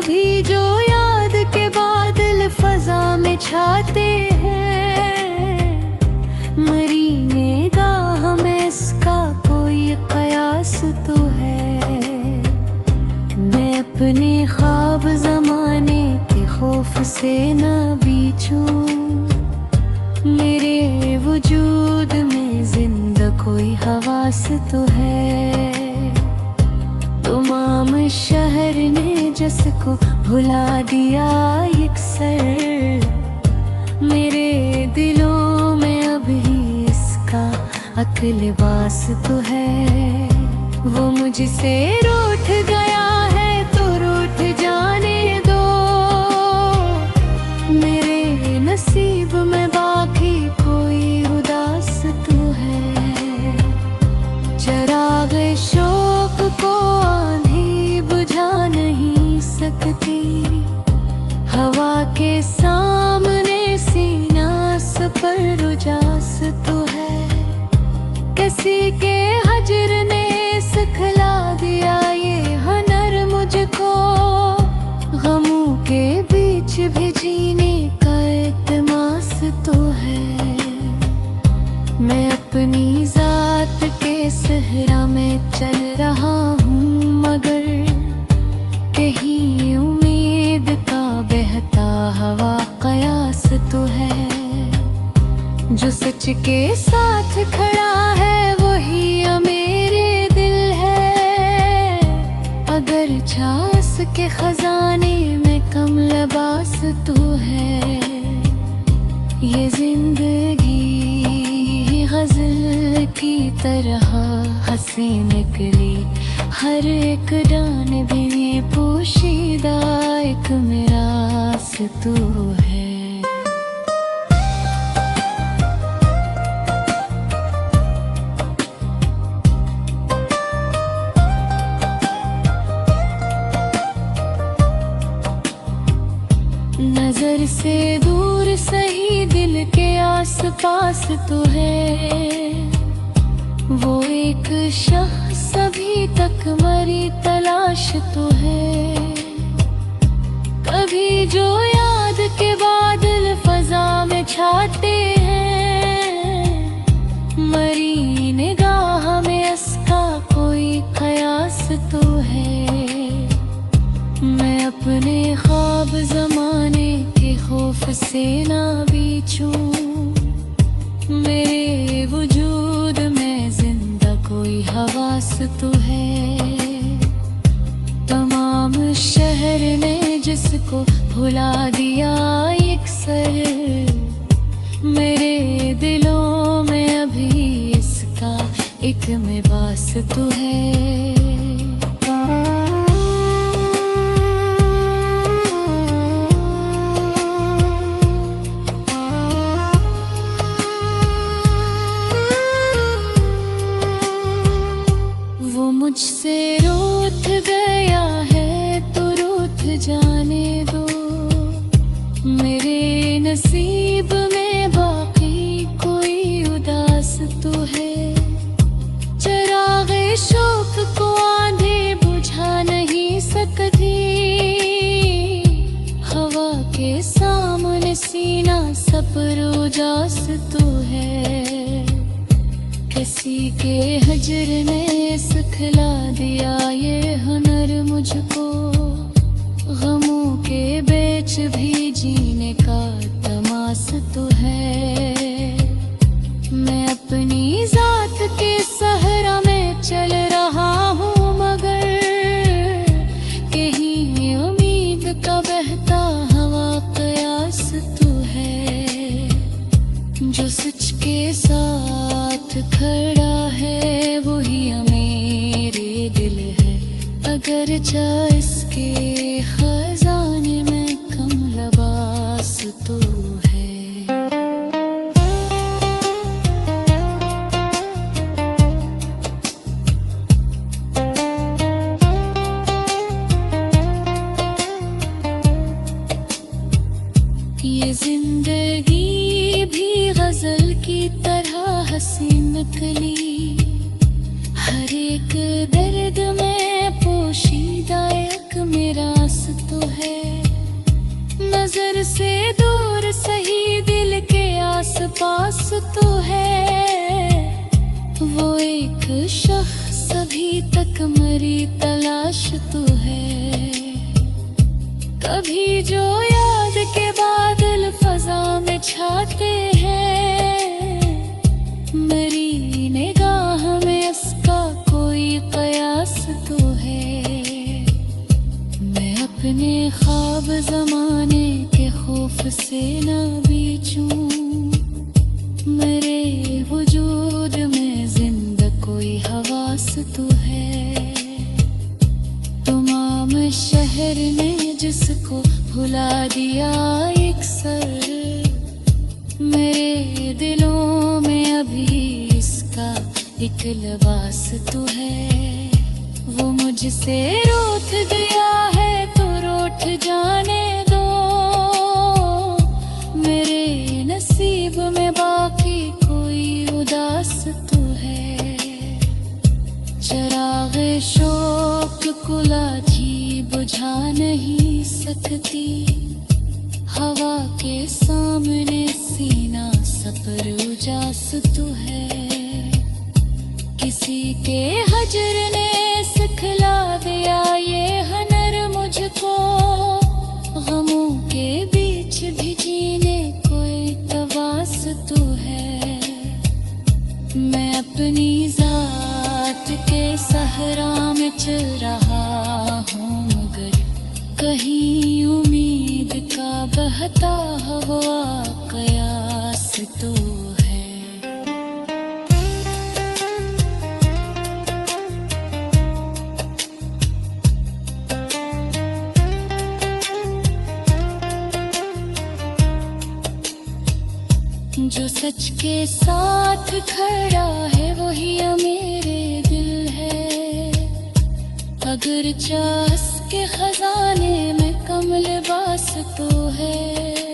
कभी जो याद के बादल फजा में छाते हैं, मरी निगाह में इसका कोई कयास तो है। मैं अपने ख्वाब जमाने के खौफ से न बीचूं, मेरे वजूद में जिंदा कोई हवास तो है। तमाम शहर ने जिसको भुला दिया यकसर, मेरे दिलों में अभी इसका अकलिबास तो है। वो मुझसे रूठ गया है तो रूठ जाने दो, मेरे नसीब में बाकी कोई उदास तो है। चिराग शौक को आंधी बुझा नहीं सकती, हवा के सामने सीना पर उजास तो है। किसी के हजर ने सिखला दिया ये हुनर मुझको, गमों के बीच भी जीने का इल्तिमास तो है। मैं अपनी जात के सहरा में चल रहा हूँ, मगर कहीं उम्मीद का बहता हवा कयास तो है। जो सच के साथ खड़ा है वही मेरे दिल है, अगर छास के खजाने में कम लिबास तो है। ये जिंदगी गजल की तरह हंसी निकली, हर एक डान भी पोशीदा एक मिरास तो है। नजर से दूर सही दिल के आस पास तो है। वो एक शख्स अभी तक मरी तलाश तो है। कभी जो याद के बादल फजा में छाते हैं, मरी निगाह में इसका कोई कयास तो है। मैं अपने ख्वाब जमाने के खौफ से ना बीचूं, मेरे वजूद में जिंदा कोई हवास तो है। तमाम शहर ने जिसको भुला दिया यकसर, मेरे दिलों में अभी इसका एक मिबास तो है। मुझसे रूठ गया है तो रूठ जाने दो, मेरे नसीब में बाकी कोई उदास तो है। चिरागे शौक को आंधी बुझा नहीं सकती, हवा के सामने सीना पर उजास तो है। किसी के हजर ने सिखला दिया ये हुनर मुझको, गमों के बीच भी जीने का तमास तो है। मैं अपनी जात के सहरा में चल रहा हूँ, मगर कहीं उम्मीद का बहता हवा कयास तो है। जो सच के साथ खड़ा है वही मेरे दिल है, अगर चाहे इसके खजाने में कम लिबास तो है। ये जिंदगी भी गजल की तरह हंसी निकली, हर एक दर्द में पोशीदा एक मिरास तो है। नजर से दूर सही दिल के आस पास तो है। वो एक शख्स अभी तक मरी तलाश तो है। कभी जो याद के बादल फजा में छाते हैं, मरी निगाह में उसका कोई कयास तो है। मैं अपने ख्वाब जमाने के खौफ से न बीचूं, मेरे वजूद में जिंदा कोई हवास तो है। तमाम शहर ने जिसको भुला दिया एक सर, मेरे दिलों में अभी इसका एक लिबास तो है। वो मुझसे रूठ गया है तो रूठ जाने दो, मेरे नसीब में बाकी कोई उदास तो है। चिराग़े शौक कुलाजी बुझा नहीं सकती, हवा के सामने सीना सपर उजास तो है। किसी के हजर ने सिखला दिया ये हनर मुझको, गमों के बीच भी जीने कोई तवास तो है। मैं अपनी जात के सहरा में चल रहा हूँ, मगर कहीं उम्मीद का बहता हुआ कयास तो है। जो सच के साथ खड़ा है वही मेरे दिल है। अगर चास के खजाने में कम लिबास तो है।